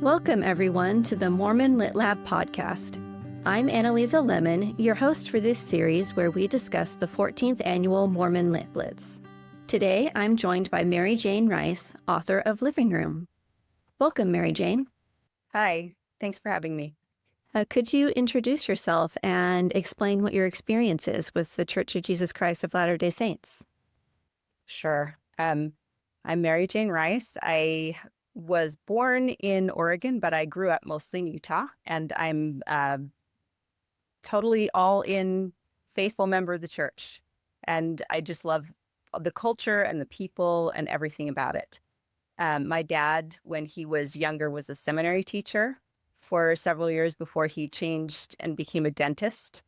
Welcome, everyone, to the Mormon Lit Lab Podcast. I'm Annaliese Lemon, your host for this series where we discuss the 14th annual Mormon Lit Blitz. Today, I'm joined by Merrijane Rice, author of Living Room. Welcome, Merrijane. Hi, thanks for having me. Could you introduce yourself and explain what your experience is with the Church of Jesus Christ of Latter-day Saints? Sure. I'm Merrijane Rice. I was born in Oregon, but I grew up mostly in Utah, and I'm totally all-in faithful member of the church. And I just love the culture and the people and everything about it. My dad, when he was younger, was a seminary teacher for several years before he changed and became a dentist.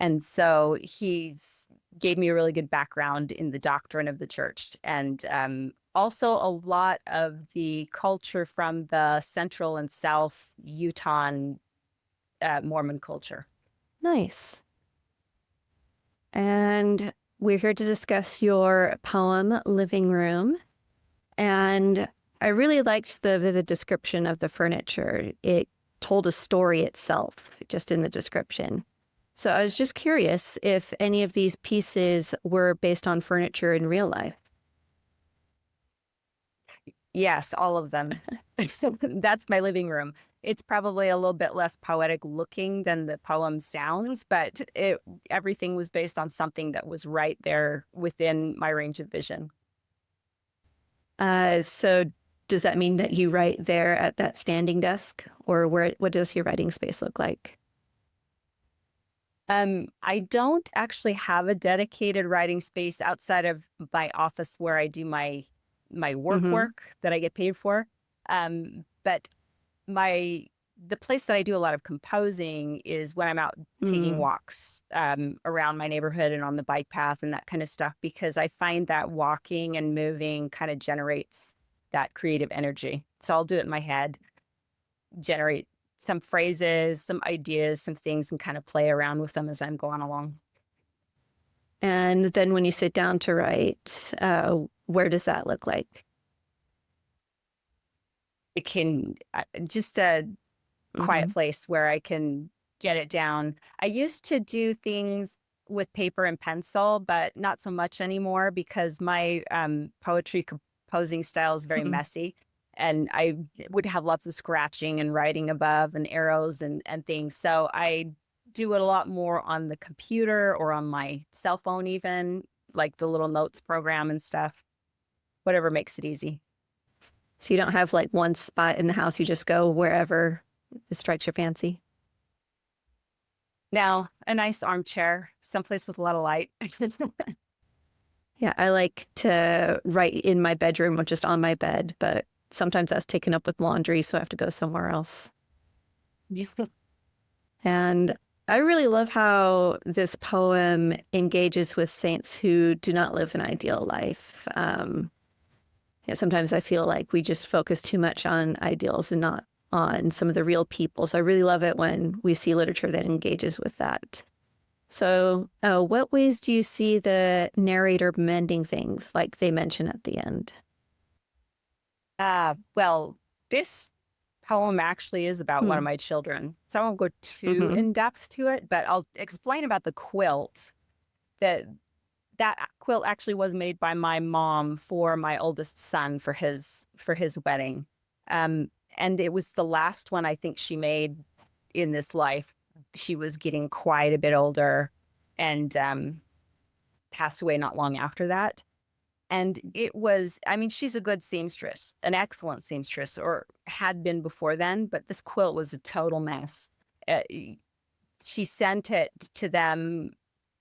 And so he's gave me a really good background in the doctrine of the church, and also a lot of the culture from the central and south Utah Mormon culture. Nice. And we're here to discuss your poem, Living Room. And I really liked the vivid description of the furniture. It told a story itself, just in the description. So I was just curious if any of these pieces were based on furniture in real life. Yes, all of them. That's my living room. It's probably a little bit less poetic looking than the poem sounds, but everything was based on something that was right there within my range of vision. So does that mean that you write there at that standing desk, or what does your writing space look like? I don't actually have a dedicated writing space outside of my office where I do my work that I get paid for. But the place that I do a lot of composing is when I'm out taking walks around my neighborhood and on the bike path and that kind of stuff, because I find that walking and moving kind of generates that creative energy. So I'll do it in my head, generate some phrases, some ideas, some things, and kind of play around with them as I'm going along. And then when you sit down to write, where does that look like? It can just a quiet place where I can get it down. I used to do things with paper and pencil, but not so much anymore because my poetry composing style is very messy. And I would have lots of scratching and writing above and arrows and things. So I do it a lot more on the computer or on my cell phone, even like the little notes program and stuff, whatever makes it easy. So you don't have like one spot in the house, you just go wherever it strikes your fancy? Now, a nice armchair, someplace with a lot of light. Yeah, I like to write in my bedroom or just on my bed, but sometimes that's taken up with laundry, so I have to go somewhere else. And I really love how this poem engages with saints who do not live an ideal life. Sometimes I feel like we just focus too much on ideals and not on some of the real people. So I really love it when we see literature that engages with that. So what ways do you see the narrator mending things like they mention at the end? Well, this poem actually is about one of my children. So I won't go too in depth to it, but I'll explain about the quilt. That quilt actually was made by my mom for my oldest son for his wedding. And it was the last one I think she made in this life. She was getting quite a bit older and passed away not long after that. And it was, I mean, she's a good seamstress, an excellent seamstress, or had been before then, but this quilt was a total mess. She sent it to them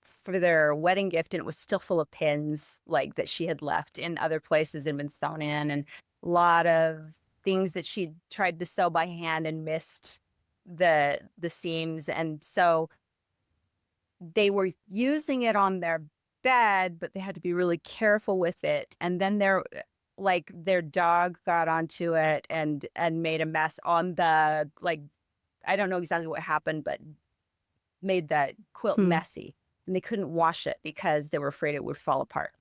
for their wedding gift, and it was still full of pins like that she had left in other places and been sewn in, and a lot of things that she tried to sew by hand and missed the seams. And so they were using it on their bed, but they had to be really careful with it. And then their dog got onto it and made a mess on the, I don't know exactly what happened, but made that quilt messy. And they couldn't wash it because they were afraid it would fall apart.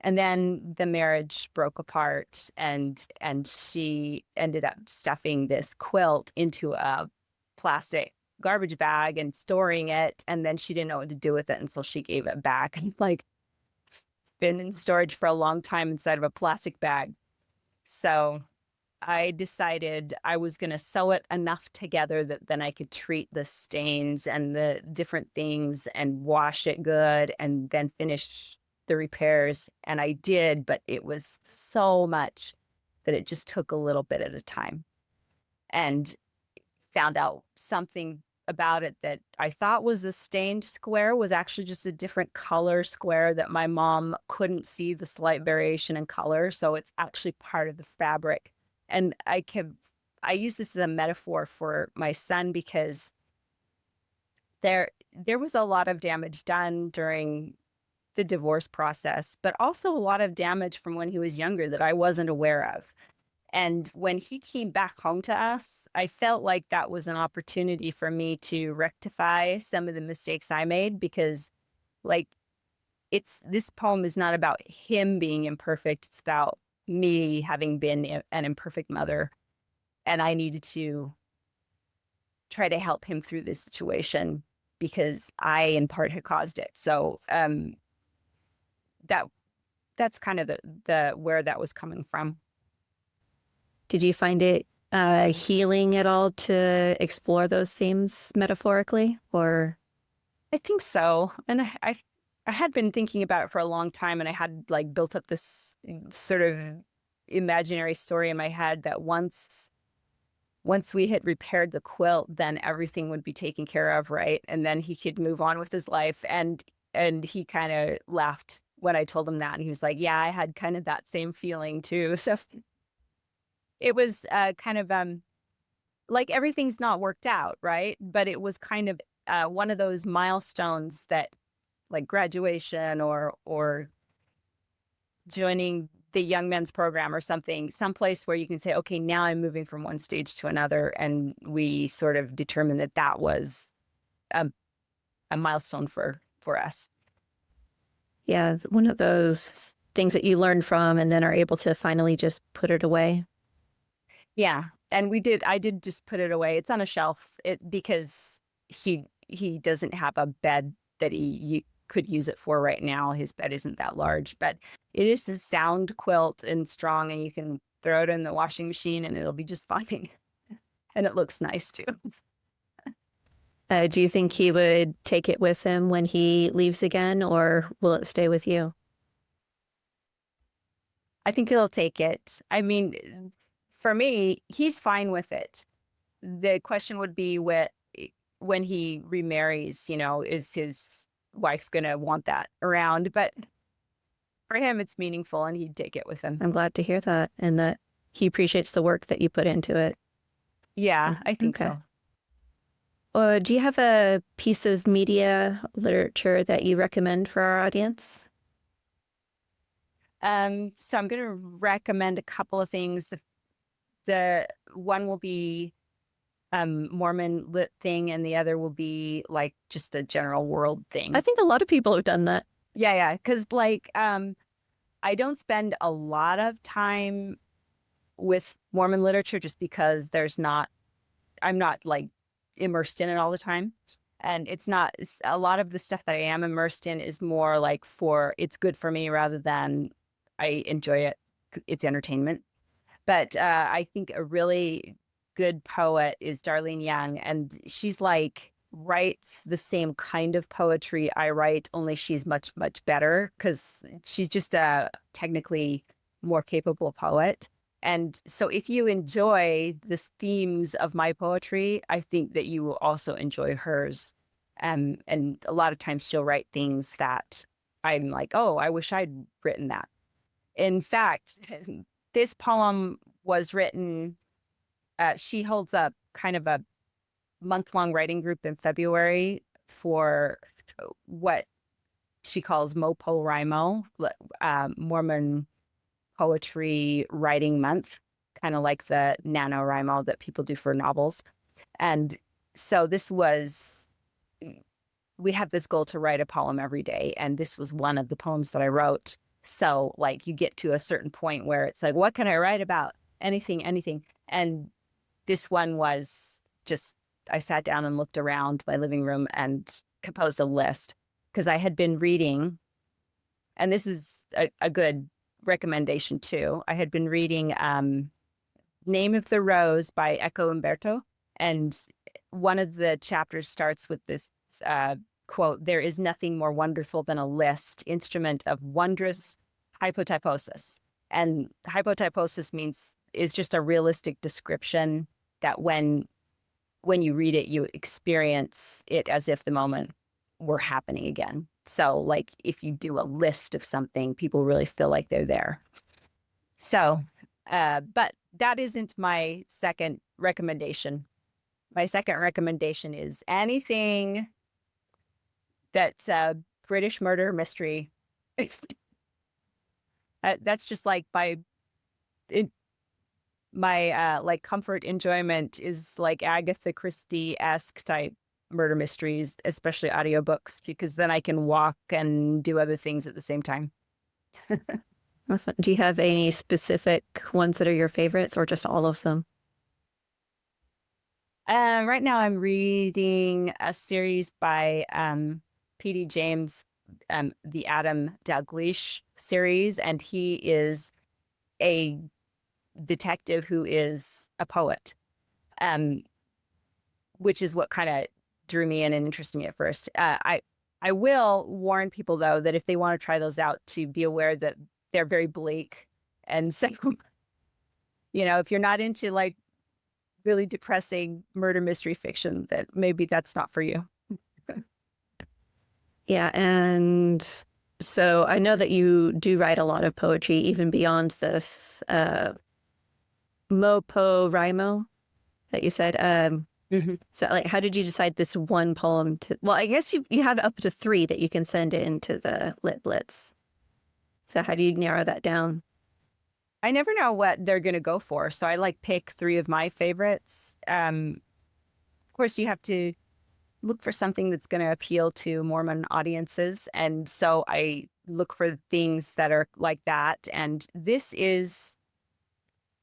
And then the marriage broke apart, and she ended up stuffing this quilt into a plastic garbage bag and storing it. And then she didn't know what to do with it, and so she gave it back. And like, been in storage for a long time inside of a plastic bag. So I decided I was going to sew it enough together that then I could treat the stains and the different things and wash it good and then finish the repairs. And I did, but it was so much that it just took a little bit at a time. And found out something about it that I thought was a stained square was actually just a different color square that my mom couldn't see the slight variation in color. So it's actually part of the fabric. And I use this as a metaphor for my son, because there was a lot of damage done during the divorce process, but also a lot of damage from when he was younger that I wasn't aware of. And when he came back home to us, I felt like that was an opportunity for me to rectify some of the mistakes I made, because like this poem is not about him being imperfect. It's about me having been an imperfect mother. And I needed to try to help him through this situation because I in part had caused it. So that's kind of the where that was coming from. Did you find it healing at all to explore those themes metaphorically, or? I think so. And I had been thinking about it for a long time, and I had like built up this sort of imaginary story in my head that once we had repaired the quilt, then everything would be taken care of, right? And then he could move on with his life. And he kind of laughed when I told him that. And he was like, yeah, I had kind of that same feeling too. So it was kind of like everything's not worked out, right? But it was kind of one of those milestones that, like graduation or joining the young men's program or something, someplace where you can say, okay, now I'm moving from one stage to another. And we sort of determined that was a milestone for us. Yeah, one of those things that you learn from and then are able to finally just put it away. Yeah. And I did just put it away. It's on a shelf because he doesn't have a bed that he could use it for right now. His bed isn't that large, but it is the sound quilt and strong, and you can throw it in the washing machine and it'll be just fine. And it looks nice too. Do you think he would take it with him when he leaves again, or will it stay with you? I think he'll take it. I mean, for me, he's fine with it. The question would be when he remarries, is his wife going to want that around? But for him, it's meaningful, and he'd take it with him. I'm glad to hear that, and that he appreciates the work that you put into it. Yeah, I think so. Do you have a piece of media literature that you recommend for our audience? So I'm going to recommend a couple of things. The one will be Mormon Lit thing, and the other will be like just a general world thing. I think a lot of people have done that. Yeah, because like I don't spend a lot of time with Mormon literature just because I'm not like immersed in it all the time. And it's a lot of the stuff that I am immersed in is more like it's good for me rather than I enjoy it. It's entertainment. But I think a really good poet is Darlene Young, and she's like writes the same kind of poetry I write, only she's much, much better because she's just a technically more capable poet. And so if you enjoy the themes of my poetry, I think that you will also enjoy hers. And a lot of times she'll write things that I'm like, oh, I wish I'd written that. In fact, this poem was written, she holds up kind of a month-long writing group in February for what she calls MoPoWriMo, Mormon Poetry Writing Month, kind of like the NaNoWriMo that people do for novels. And so we had this goal to write a poem every day, and this was one of the poems that I wrote. So like you get to a certain point where it's like, what can I write about? Anything. And this one was just, I sat down and looked around my living room and composed a list because I had been reading, and this is a good recommendation too. I had been reading Name of the Rose by Eco Umberto. And one of the chapters starts with this quote, "There is nothing more wonderful than a list, instrument of wondrous hypotyposis." And hypotyposis is just a realistic description that when you read it, you experience it as if the moment were happening again. So like if you do a list of something, people really feel like they're there. So, but that isn't my second recommendation. My second recommendation is anything that's a British murder mystery. That's just like my like comfort enjoyment is like Agatha Christie-esque type murder mysteries, especially audiobooks, because then I can walk and do other things at the same time. Do you have any specific ones that are your favorites or just all of them? Right now I'm reading a series by P.D. James, the Adam Dalgleish series, and he is a detective who is a poet, which is what kind of drew me in and interested me at first. I will warn people, though, that if they want to try those out, to be aware that they're very bleak. And so, if you're not into like really depressing murder mystery fiction, that maybe that's not for you. Yeah. And so I know that you do write a lot of poetry, even beyond this Mopo Rimo that you said. So like, how did you decide this one poem to, well, I guess you have up to 3 that you can send into the Lit Blitz. So how do you narrow that down? I never know what they're going to go for. So I like pick 3 of my favorites. Of course, you have to look for something that's going to appeal to Mormon audiences. And so I look for things that are like that. And this is,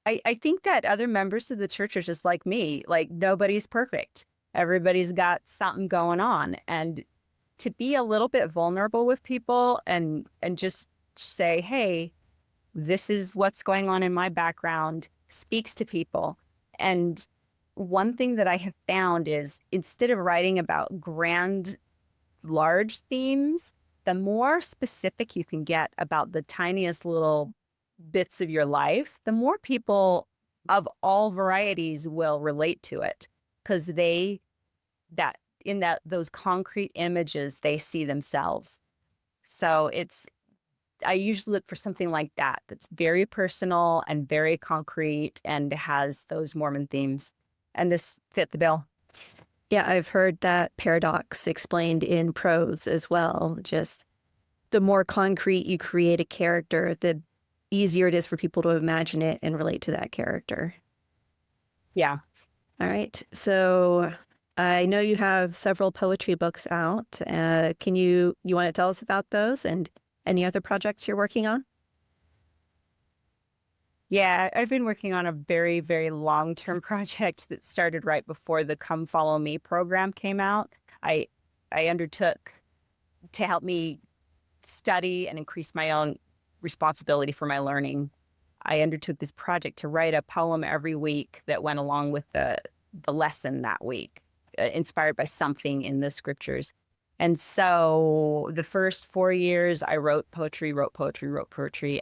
I think that other members of the church are just like me. Like nobody's perfect. Everybody's got something going on. And to be a little bit vulnerable with people and just say, hey, this is what's going on in my background, speaks to people. And one thing that I have found is instead of writing about grand, large themes, the more specific you can get about the tiniest little bits of your life, the more people of all varieties will relate to it, because those concrete images, they see themselves. So I usually look for something like that that's very personal and very concrete and has those Mormon themes. And this fit the bill. Yeah, I've heard that paradox explained in prose as well. Just the more concrete you create a character, the easier it is for people to imagine it and relate to that character. Yeah. All right. So I know you have several poetry books out. Can you want to tell us about those and any other projects you're working on? Yeah, I've been working on a very, very long-term project that started right before the Come Follow Me program came out. I undertook to help me study and increase my own responsibility for my learning. I undertook this project to write a poem every week that went along with the lesson that week, inspired by something in the scriptures. And so the first 4 years I wrote poetry.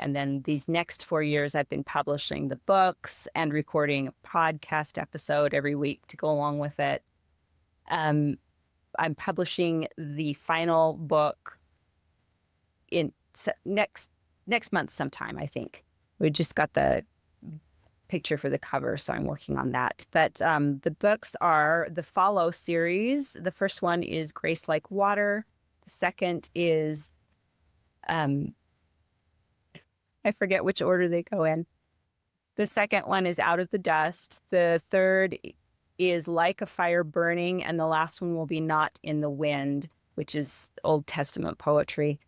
And then these next 4 years I've been publishing the books and recording a podcast episode every week to go along with it. I'm publishing the final book in next month sometime, I think. We just got the picture for the cover, so I'm working on that. But the books are the Follow series. The first one is Grace Like Water. The second is, I forget which order they go in. The second one is Out of the Dust. The third is Like a Fire Burning. And the last one will be Not in the Wind, which is Old Testament poetry.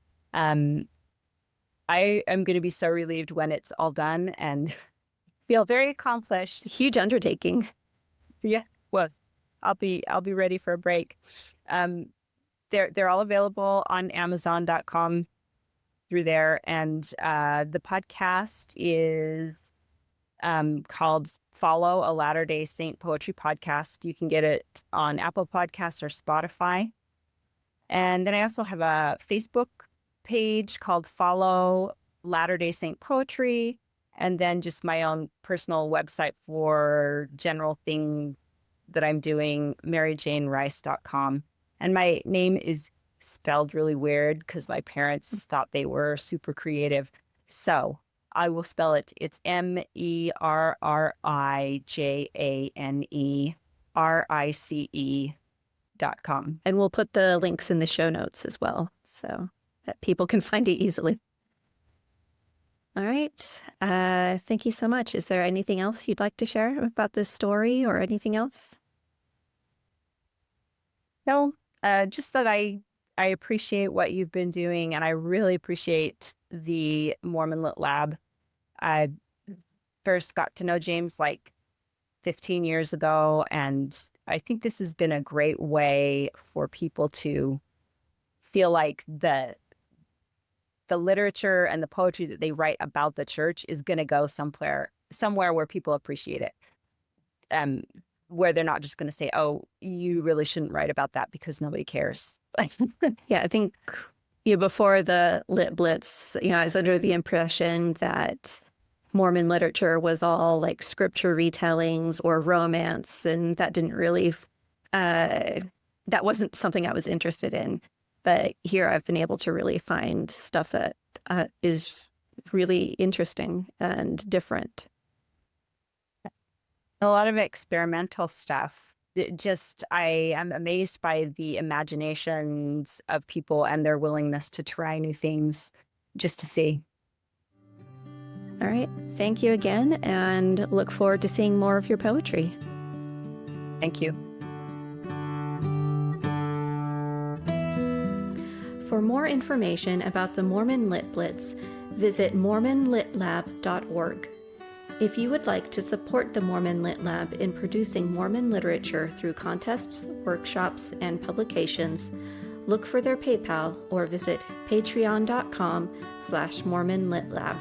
I am going to be so relieved when it's all done and feel very accomplished. Huge undertaking. Yeah, well, I'll be ready for a break. They're all available on Amazon.com through there, and the podcast is called Follow a Latter-day Saint Poetry Podcast. You can get it on Apple Podcasts or Spotify. And then I also have a Facebook page called Follow Latter-day Saint Poetry, and then just my own personal website for general thing that I'm doing, merrijanerice.com. And my name is spelled really weird because my parents thought they were super creative. So I will spell it. It's MERRIJANERICE.com. And we'll put the links in the show notes as well, so that people can find it easily. All right. Thank you so much. Is there anything else you'd like to share about this story or anything else? No, just that I appreciate what you've been doing, and I really appreciate the Mormon Lit Lab. I first got to know James like 15 years ago, and I think this has been a great way for people to feel like the literature and the poetry that they write about the church is going to go somewhere where people appreciate it. Where they're not just going to say, oh, you really shouldn't write about that because nobody cares. Yeah, I think before the Lit Blitz, I was under the impression that Mormon literature was all like scripture retellings or romance, and that didn't really, that wasn't something I was interested in. But here I've been able to really find stuff that is really interesting and different. A lot of experimental stuff. I am amazed by the imaginations of people and their willingness to try new things just to see. All right. Thank you again, and look forward to seeing more of your poetry. Thank you. For more information about the Mormon Lit Blitz, visit mormonlitlab.org. If you would like to support the Mormon Lit Lab in producing Mormon literature through contests, workshops, and publications, look for their PayPal or visit patreon.com/MormonLitLab.